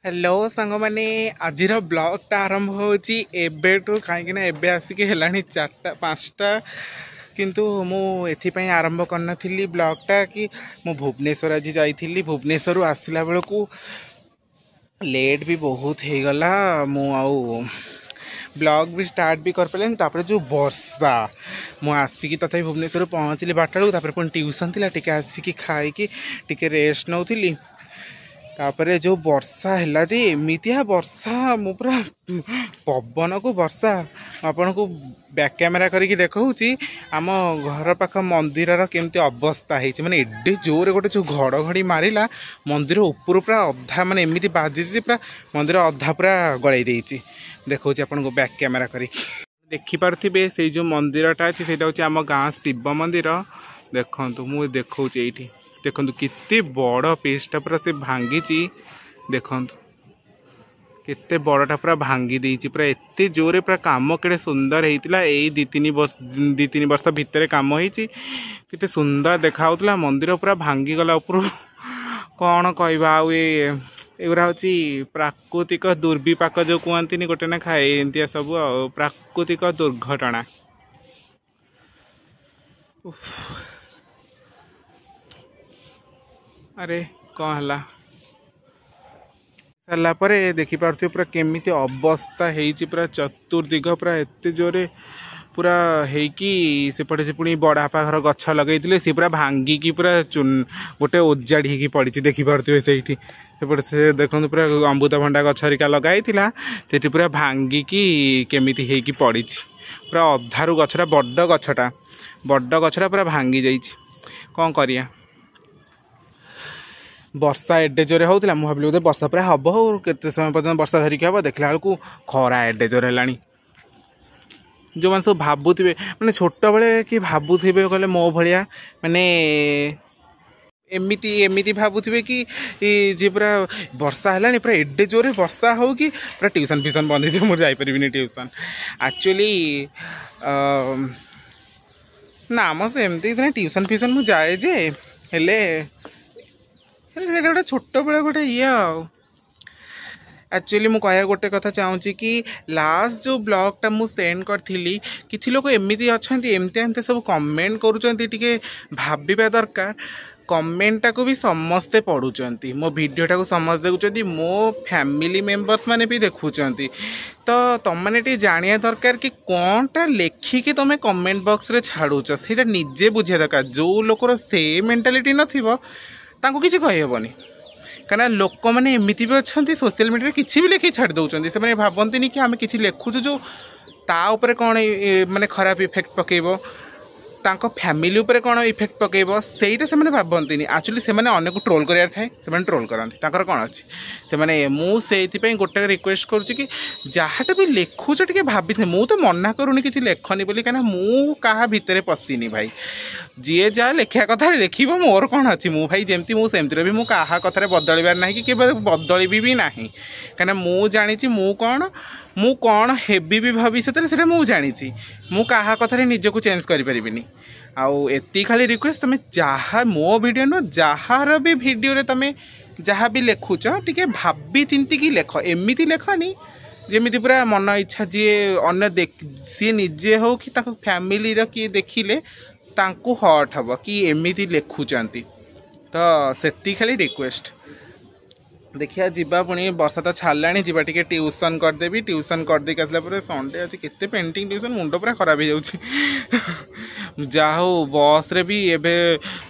Hello सांग मैंने आज ब्लॉगटा आरंभ होची एबेटू कहीं एबे आसिक है 4टा 5टा किंतु मु एथिपाई आरंभ करना ब्लॉगटा कि मु भुवनेश्वर आज जाइली भुवनेश्वर आसला बेलू लेट भी बहुत हो गला मु आउ ब्लॉग भी स्टार्ट भी कर पारे तापर जो वर्षा मु आसिक तथा भुवनेश्वर पहुँचली 12टा बेलू पुणी ट्यूशन थी टे आसिक खाई टे रेस्ट नौली तापरे जो वर्षा है जे एमितिया वर्षा मु पूरा पवन को वर्षा आपन को बैक कैमेरा करके देखौची आम घर पाख मंदिर केमती अवस्था है माने एडे जोर गोटे जो घड़घड़ी मारिला मंदिर ऊपर पूरा अधा माने एमिति बाजी पूरा मंदिर अधा पूरा गलाई देइची देखौची आपन को बैक कैमेरा करके देखि पारथिबे से जो मंदिरटा अछि सेटा होची आम गाँ शिव मंदिर देखंतु मु देखौची एठी देखंतु कितने बड़ पेजटा पूरा से भांगी देखंतु केते बड़टा पूरा भांगी देइची पूरा एते जोरे पूरा काम केड़े सुंदर हेतिला एई 2-3 वर्ष भितर काम होईची केते सुंदर देखाउतला मंदिर पूरा भांगी गला ऊपर कौन कहबा आ एगुरा होची प्राकृतिक दुर्विपाक जो कहती गोटे ना खाए एंतिया सब प्राकृतिक दुर्घटना अरे कौन है सारापर देखिपे पूरा केमिति अवस्था है पूरा चतुर्दिग पूरा एत जोरे पूरा सेपटे से पुणी बड़ापा घर गछ लगे सी पूरा भांगिकी पूरा गोटे ओजाड़ी पड़ी देखिपे से से देखो पूरा अमृतभंडा गछ हरिका लगाई से पूरा भांगिकी केमिति होगी पड़ी पूरा अधारू गछटा बड़ गछटा पूरा भांगी जाइए कौन करिया वर्षा एडे जोरे होता मुझे भाविली बोधे वर्षा पूरा हम और केते समय पर्यटन वर्षा धरिकी हम देखला बेलू खरा एडे जोर है जो मैंने सब भावुवे मैंने छोट बड़े कि भावुवे कहले मो भाया माने एमिति एमिति भावुवे कि जी पूरा वर्षा है पूरा एडे जोरे वर्षा हो कि पूरा ट्यूशन फ्यूशन बंद हो मुझे जापरि ट्यूशन एक्चुअली ना मो सेमती ट्यूशन फ्यूशन मुझे जाए जे हेले गोटे छोट बड़े गोटे ये एक्चुअली मु कह गोटे कथा चाहूँगी कि लास्ट जो ब्लॉगटा मु सेंड करी किसी लोग एमती अच्छा एमती सब कमेंट करुँचे भाविबा दरकार कमेंटा को भी समस्ते पढ़ुंट मो भिडटा को समस्त देखुं मो फैमिली मेंबर्स माने भी देखुं तो तुम मैंने जानिया दरकार कि कौनटा लेखिकी तुम कमेंट बॉक्स रे छाड़ुच से निजे बुझे दरकार जो लोकर से मेंटालिटी नथिबो तांको किसी कहीहबनी कहीं लोक मैंने एमती भी अच्छा सोशल मीडिया किसी भी लिखी छाड़ दौरान से भावती कि आम कि लिखुचु जो ताऊपर कौन माने खराब इफेक्ट पकेब तांको फैमिली उपरे कौन इफेक्ट पकेब सेटा से भावती एक्चुअली से अनेक ट्रोल करार थाए से ट्रोल करते कौन अच्छी से मुझे गोटे रिक्वेस्ट करुच्ची कि जहाँटा भी लिखुच टे भाभी मु तो मना करूनी कि लेखनी बोली कहीं मु क्या भितर पशिनी भाई जी जहाँ लिखा कथा लिख मोर कौन अच्छी मु भाई जमती मुझे भी मुझे क्या कथार बदलबार ना कि बदलबी भी ना कहीं मु जानी मु कौन हेबी भी भविष्य से मुझे जानी मु क्या कथार निजक चेंज करें आउ एति खाली रिक्वेस्ट तुम जहाँ मो वीडियो न जार भी वीडियो तुम जहाँ भी लिखुच टे भाभी चिंती की लेख एमती लेखनी जमी पूरा मन इच्छा जी अन्य सी निजे हो कि फैमिली किए देखिले तांकु हर्ट हम कि एमती लिखुंट तो से खाली रिक्वेस्ट देखिया जीवा पुणी वर्षा तो छाड़ा जीवा टे ट्यूशन करदेवी ट्यूशन करदे आसला संडे अच्छे केते पेंटिंग ट्यूशन मुंड पूरा खराब हो जाऊँ जहा हो बस रे भी एबे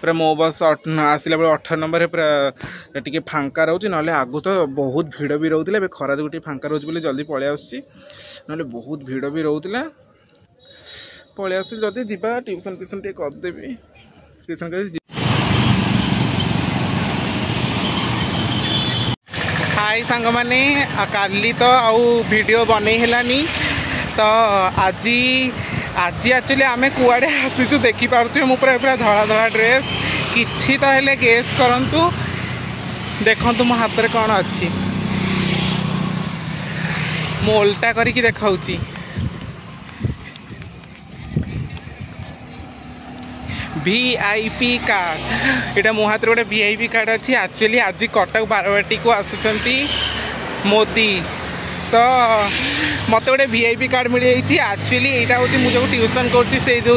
पूरा मो बस आसला बेले 18 नंबर पूरा टे फांका रोचे ना आगु तो बहुत भिड़ भी रोला खरा जो फांका रोचे बोले जल्दी पलि आसुची ना बहुत भिड़ भी रोला पलि आस जदि जीवा ट्यूशन फ्यूशन टे करदेवी ट्यूशन कर हाय सांग माने काली तो आउ वीडियो बनै हेलानी तो आज एक्चुअली आमे कुआडे आसीचु देखि पारथु मु पूरा पूरा धड़ा धड़ा ड्रेस किछि तो हेले गेस करंतु देखंतु मो हाथ रे कोन अछि मो उल्टा करिकि देखाउची VIP कार्ड यहाँ मो हाथ गोटे VIP कार्ड अच्छी एक्चुअली आज कटक बारवाटी को आसुंच मोदी तो मत गोटे वीआईपी कार्ड मिल जाइए एक्चुअली यहाँ हूँ मुझे ट्यूशन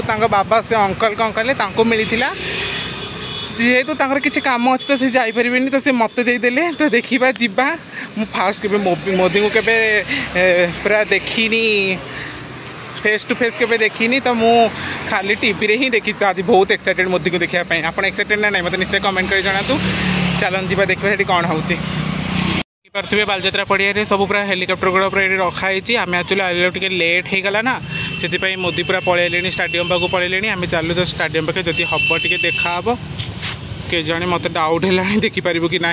कर बाबा से अंकल कौन कले मिलता जेहेतु किसी काम अच्छे तो सी जापर तो सी मत देदेले तो देखा जा मु फास्ट के मोदी को केवे पूरा देखनी फेस टू फेस के देखनी तो मु खाली टीवी रे ही देखी आज बहुत एक्साइटेड मोदी को देखापी आप एक्साइटेड ना नहीं मतलब निश्चय कमेंट कर जनातु चलन जी देखा कौन हो पारे बालजात्रा पड़िया सब पूरा हेलिकप्टर गुड़ा पूरा ये रखाई आम एक्चुअली आइल टे लेट हो गला ना से मोदी पूरा पलैले स्टाडियम पाक पलैले आम चलु तो स्टाडियम पाखे जदि हम टे देखा के जाने मत डाउट है देखिपार कि ना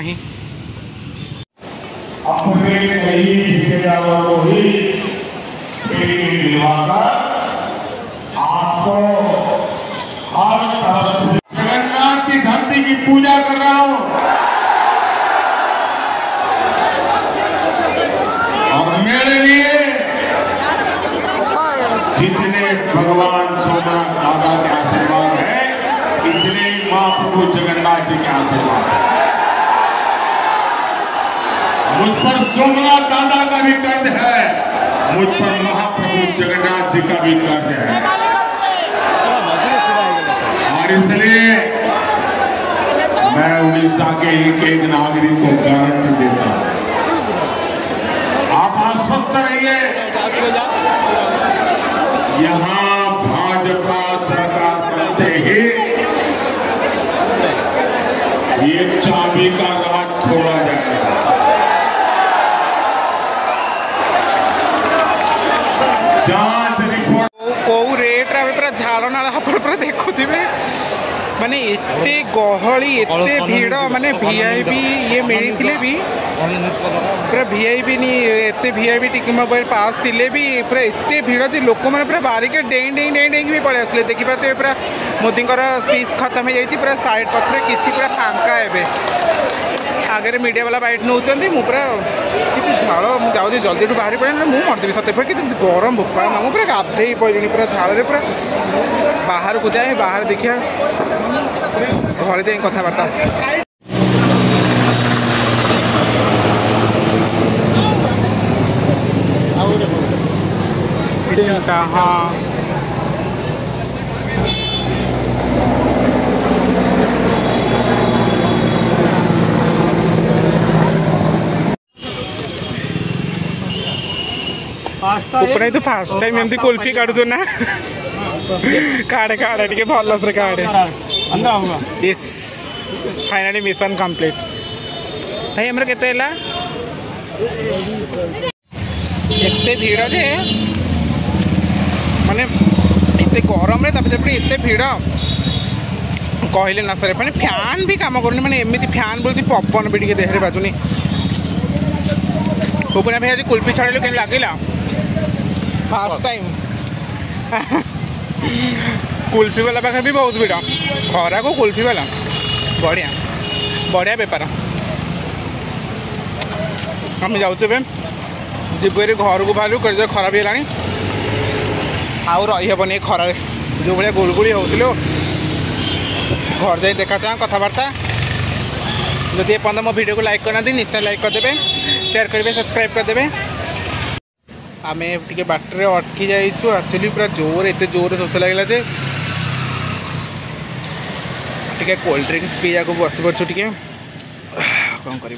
जगन्नाथ की धरती की पूजा कर रहा हूँ और मेरे लिए जितने भगवान सोमनाथ दादा के आशीर्वाद है इतने महाप्रभु जगन्नाथ जी के आशीर्वाद है। मुझ पर सोमनाथ दादा का भी कर्ज है, मुझ पर महाप्रभु जगन्नाथ जी का भी कर्ज है और इसलिए मैं उड़ीसा के एक नागरिक को गारंटी देता हूं, आप आश्वस्त रहिए यहां भाजपा सरकार बनते ही ये चाबी का राज खोला जाएगा। जांच रिपोर्ट कौ रेट पूरा झाड़ नाला पूरा देखुवे माने एते गहली एते भीड़ माने वीआईपी ये मिलते भी पूरा वीआईपी नहीं एते वीआईपी टिकट मोबाइल पास थिले भी पूरा एते भीड़ जे लोक मैंने पूरा बारिकेड डेई डेई डेई डेई भी पड़े आसले देखिए पूरा मोदी स्पीच खत्म हो जाए पूरा साइड पछरे किसी पूरा फांका है आगे मीडिया वाला बाइट नौ पूरा कि झाड़ मुझे जल्दी बाहरी पड़े ना मुझे मरजी सत्य कि गरम भोपा मुझे पूरा गाधे पड़े पूरा झाड़ पूरा बाहर को जाए बाहर देखिए घर जाए कथबार्ता हाँ ऊपर तो फास्ट टाइम एमती कुल्फी काटु ना काड़े काड़े टे भलस काड़े यस फाइनाली मिशन कंप्लीट भाई हमर केते हला एते भीड़ जे माने एते गरम रे तबे एते भीड़ कहले ना सर माने फैन भी काम करनी माने एमती फैन बोलছি पवन भी टिके देहरे बाजुनी ऊपर भाई आज कुल्फी छाड़े के लगिला फास्ट टाइम कुल्फी वाला पाखे भी बहुत भीड़ खरा को कुल्फी वाला बढ़िया बढ़िया बेपार आम जाऊँ जीव घर को बाहर कर खरा भी है आउ रहीहबनी खरा जो भाई गुड़गुड़ी होलो घर जाए देखा चाह कथबार्ता जदि एपर्तंत मो वीडियो को लाइक करना निश्चय लाइक करदे शेयर करेंगे सब्सक्राइब करदे आम टे बाटर अटकी जाइए एक्चुअली पूरा जोर एत जोर शोष लगे जे टे कोल्ड ड्रिंक्स पीया को बस पड़े टे कौन कर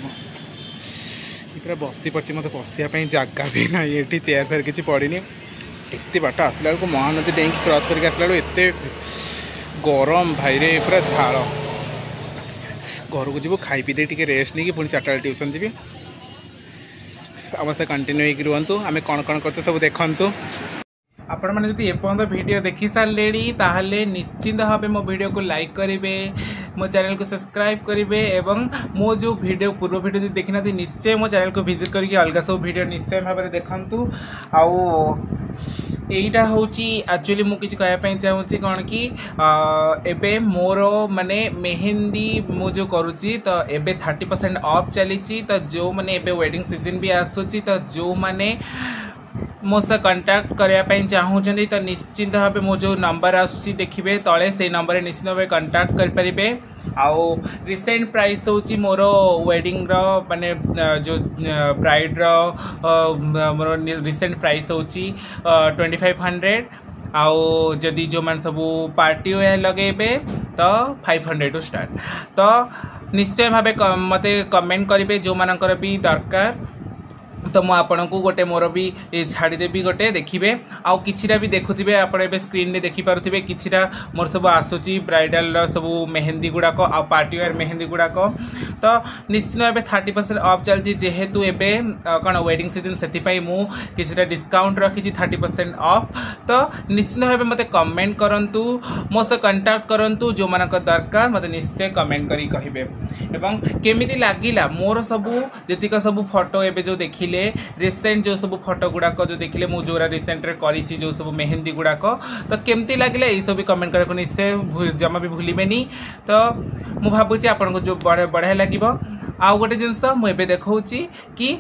पूरा बसी पड़ी मत बसापी जगह भी ना ये चेयर फेयर किसी पड़नी एत बाट आसला बेलू महानदी डेक क्रॉस करके आसला बेलू एत गरम भाई रे पूरा झाड़ घर को जीव खाई पी टे रेस्ट नहीं पुणी 4टा ट्यूशन जी आम से कंटिन्यू होकर रुहतु आम कौन कौन कर सब देखु आपण मैंने जब एपर्तंत वीडियो देखी सारे ताहले निश्चिंत भाव मो वीडियो को लाइक करेंगे मो चैनल को सब्सक्राइब करेंगे एवं मो जो वीडियो पूर्व वीडियो जो देखी ना निश्चय मो चैनल को विजिट करके अलग सब वीडियो निश्चय भाव में देखु आईटा हूँ एक्चुअली मुझे कहवाई चाहूँगी कौन कि एबे मोर माने मेहंदी मुझे करुच्ची तो एबे 30% ऑफ चली तो जो माने एबे वेडिंग सीजन भी आसूची तो जो माने मो सह कंटाक्ट करने चाहूँगी तो निश्चिंत भाव मो जो नंबर आसूची देखिए तले से नंबर निश्चित भाव कंटाक्ट करें आउ रिसेंट प्राइस होची मोर वेडिंग रो माने जो ब्राइड रो मोर रिसेंट प्राइस होची 2500 आउ जदि जो मान सब पार्टी वेयर लगेबे तो 500 टू स्टार्ट। तो निश्चय भावे मते कमेंट करेंगे जो मानकर भी दरकार तो मु आपन को गोटे मोर भी छाड़देवी गोटे देखिए आउ किछिटा भी देखुथिबे आपण एबे स्क्रीन रे देखि पारुथिबे किछिटा मोर सब आसुची ब्राइडल रो सब मेहंदी गुड़ाक आ पार्टी वेयर मेहंदी गुड़ाक तो निश्चित भाव 30% ऑफ चलची जेहेतु एबे कौन वेडिंग सीजन से मु किछिटा डिस्काउंट रखी 30% ऑफ। तो निश्चित भाव मते कमेंट करंतु मो से कांटेक्ट करंतु जो मानक दरकार मते निश्चय कमेंट करी कहिबे एवं केमिति लागिला मोर सब जतिक सब फोटो एबे जो देखिले रिसेंट जो सब फोटो गुड़ाक जो देखिले मु जोरा रिसेंट रे करिछि जो सब मेहंदी गुड़ाक तो केमती लागिले ए सब कमेंट करको निश्चय जमा भी भूलिबेनी। तो मु भाबुछि आपन को जो बढ़िया लागिबो। आउ गोटे जिंस मु एबे देखौछि कि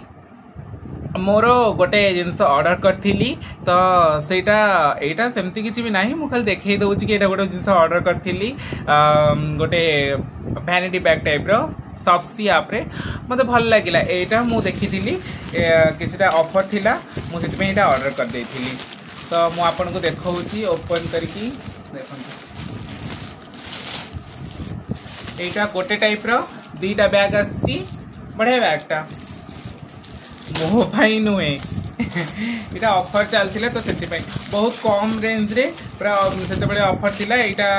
मोर गोटे जिनस ऑर्डर करथिली तो सेटा एटा सेमती किछि भी नाही मु खाली देखै दउछि कि एटा गोटे जिनस ऑर्डर करथिली गोटे वैनिटी बैग टाइप रो सॉप्सी ऐप रे मते भल लागिला एटा मु देखिथिली किछटा ऑफर थिला मु सेति में एटा ऑर्डर कर देथिली। तो मु आपन को देखौछि ओपन करके देखन एटा गोटे टाइप रो दीटा बैग आसी बढ़िया बैगटा मो भाई नुहे इटा ऑफर चलता तो से बहुत कम रेंज रे पूरा से ऑफर थिला एटा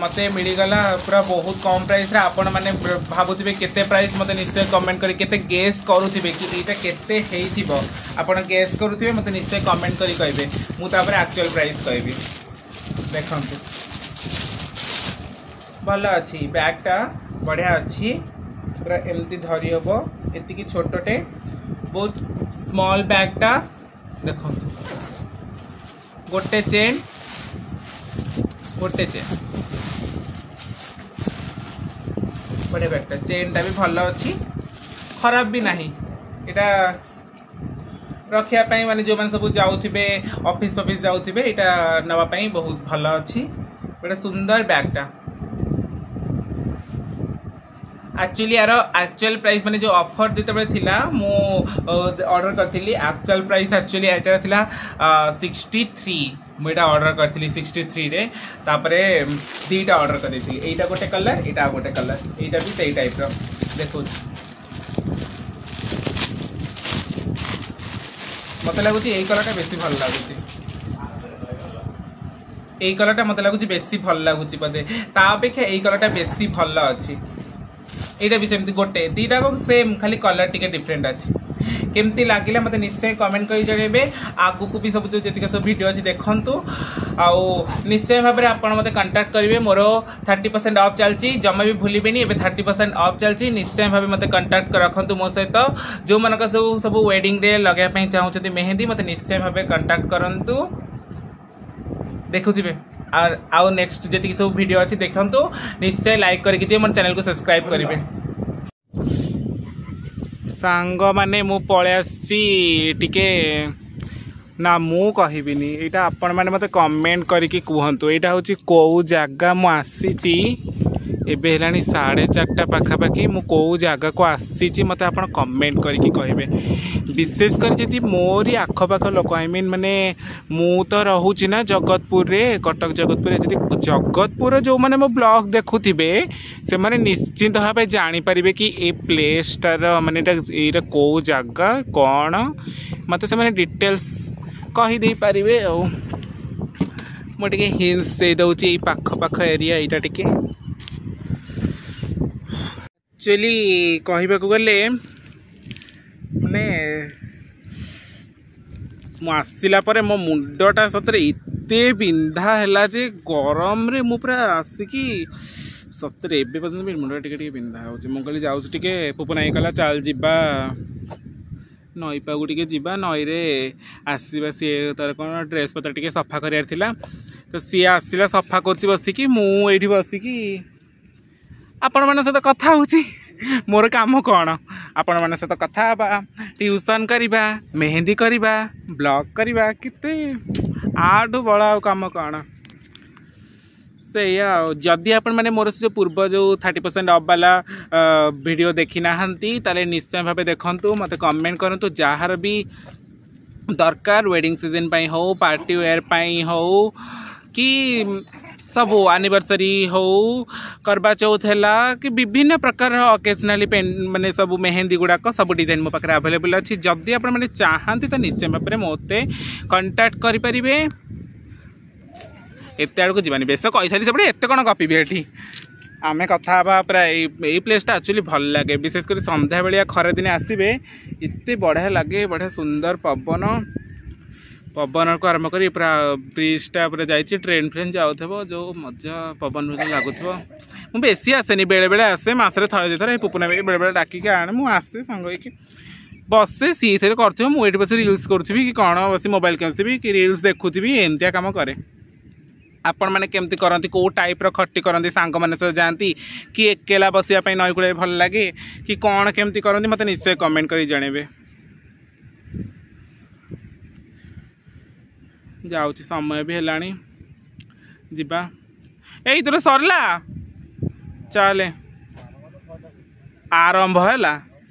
मते मिलगला पूरा बहुत कम प्राइस रे आपण माने भाबुथिबे केते प्राइस मते निश्चय कमेंट करी केते गेस करूथिबे कि एटा केते हेइथिबो आपण गेस करूथिबे मते निश्चय कमेंट करी कहबे मु तापर एक्चुअल प्राइस कहबी। देखंतु भल अछि बैगटा बढ़िया अछि पूरा एमती धरी हबो एति कि छोटटे बहुत स्मॉल बैगटा देखो गोटे चेन बड़े बैगटा चेनटा भी भल अच्छी खराब भी नहीं इटा रखिया पाई माने जो मान सब जाउथिबे ऑफिस जाउथिबे इटा नवा पाई बहुत भल अच्छी बड़ा सुंदर बैगटा। एक्चुअली यार एक्चुअल प्राइस माने जो ऑफर जिते थिला मो ऑर्डर करथिली एक्चुअल प्राइस एक्चुअली एटा थिला 63 मुइटा ऑर्डर करथिली 63 रे तापरे दीटा ऑर्डर कर देथि एटा गोटे कलर एटा गोटे कलर एटा भी सेही टाइप रो देखो मते लागुची एई कलरटा बेसी भल लागुची एई कलरटा मते लागुची बेसी भल लागुची पदे ता अपेक्षा एई कलरटा बेसी भल अछि एटा भी सेमती गोटे दीटा को सेम खाली कलर टिके डिफरेंट अछि केमती लागिला मते निश्चय कमेंट करी जणेबे आगु को भी सब जो जतिका सब वीडियो अछि देखंतु आउ निश्चय भाबरे आपण मते कांटेक्ट करिवे मोर 30% ऑफ चलची जमा भी भूलिबेनी एबे 30% ऑफ चलची निश्चय भाबे मते कांटेक्ट रखंतु मो सहित जो मानका सब वेडिंग डे लगे पई चाहउछथि मेहंदी मते निश्चय भाबे कांटेक्ट करंतु देखुथिबे और आउ नेक्स्ट जति सब वीडियो अच्छी देखंतु निश्चय लाइक करके जे मन चैनल को सब्सक्राइब करिवे। सांग माने मु पळे आछि टिके ना मु कहिबिनी एटा आपण माने मते कमेंट करके कहंतु एटा होची को जागा मु आसीची एबे हेलानी 4:30 पाखापाखि मु को जगह को आसी मत आप कमेंट करके कहे विशेष कर जदि मोरी आखपाख लोक आई मीन माने मु तो रोचे ना जगतपुर रे कटक जगतपुर जदि जगतपुर जो मैंने मो ब्लॉग देखुवे से माने निश्चिंत भाव जानीपारे कि ए प्लेसटार माने ये कौ जगह कौन मत से डिटेल्स कहीदे पारे मुझे हिंट्स दे दूसरी पाख एरिया यहाँ टिके एक्चुअली कहवाक गले माने आसला मो मुंडटा सतरे एते बिंधा है जे गरम रे मु पूरा आसिकी सतरे एबे पर्यंत भी मुंडा टिके बिंधा हो मुझे जाऊँगे पुपु नाई कहला चल जीवा नई पाकू टिके जीवा नई रे आसवा सी तार कौन ड्रेस पत्र टिके सफा करार तो सी आसला सफा कर बसिकी मुझे बसिकी आपण मान सहित कथा होची मोर काम कौन आपण मान सहित कथा ट्यूशन करवा मेहंदी करवा ब्लॉग करवा किते आठू बड़ा काम कौन से जदि आपण मैंने मोर से पूर्व जो 30% ऑफ वाला वीडियो देखी ना ताले निश्चय भाव देखु मत कमेंट करूँ जार भी दरकार वेडिंग सीजन पाई हो पार्टी वेयर पाई हो कि सब एनिवर्सरी हो करवा चौथ है कि विभिन्न प्रकार ओकेजनाली माने सब मेहंदी गुड़ाक सब डिजाइन मो पाखे अवेलेबल अच्छी जदि आप मैंने चाहती तो निश्चय भाव में मत कंटाक्ट करें एत आड़ को जीवानी बेस कही सारी सब एत कौन गपी ये आम कथा पूरा यही प्लेसटा एक्चुअली भल लगे विशेषकर संध्या बेलिया खरा दिन आसबे एत बढ़िया लगे बढ़िया सुंदर पवन पवन को आरंभ कर पूरा ब्रिजटा पूरा जाइए ट्रेन फ्रेन जाऊ जो मजा पवन लगुव मुझे बेसी आसेनी बेले बेले आसे मसरे थरे दुथर पुपुना बेले बेले डाकिक आने मुझे आसे सांग बसे सी से कर मुझे बस रिल्स करी कि कौन बस मोबाइल कैसी कि रिल्स देखुवी एमतिया कम करे आपण मैंने केमती करती कौ टाइप खट्टी करती सांग मैंने सहित जाती कि एकेला बसापी नई कूल भल लगे कि कौन केमती करती मत निश्चय कमेंट कर जनइबे जाऊँगी समय भी है जीवा यही तो सरला चले आरंभ है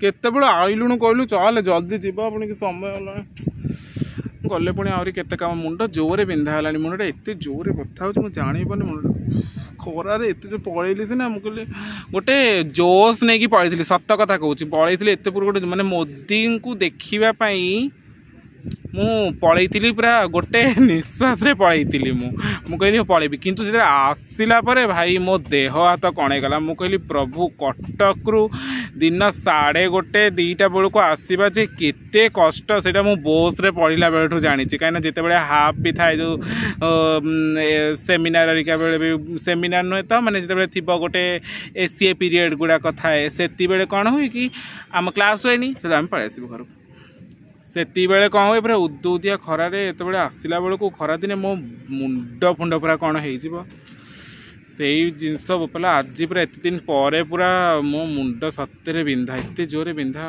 केत आईलुणु कहलु चल जल्दी जीवा पुणी कि समय है गले पुणी आहरी केते काम मुंड जोरे बिंधा है मुंडा एत जोरे बता हो जानी पानी मुंड खरारे एत जो पलैली सीना मुझे गोटे जोश नहीं कि पलैली सत कथा कहूँ पलैली एत पूर्व गोटे मैंने मोदी को देखापी मु पलैली पूरा गोटे निश्वास पलैली मु कहली पलैबी किंतु जो आसला भाई मो देह हाथ कणेगला मु कहली प्रभु कटक रु दिन 1:30 2टा बेलू आसवा जे केते कष्ट से बस रे पढ़ला बेलू जानी कहीं जिते बड़े हाफ भी थाए जो सेमिनार हरिका बेले भी सेमिनार नुहे तो मैंने जिते थी गोटे एसीए पीरियड गुड़ाक थाए से कौन हुए कि आम क्लास हुए से आम पलि आसबू घर से बेले कौन हुए पूरा उदुदिया खरारे एत आसला बेलू खरा दिन मो मुंड फुंड पूरा कौन हो से जिनस बोपला आज पूरा एत दिन पर पूरा मो मुंड सत्य बिंधा एत जोरे बिंधा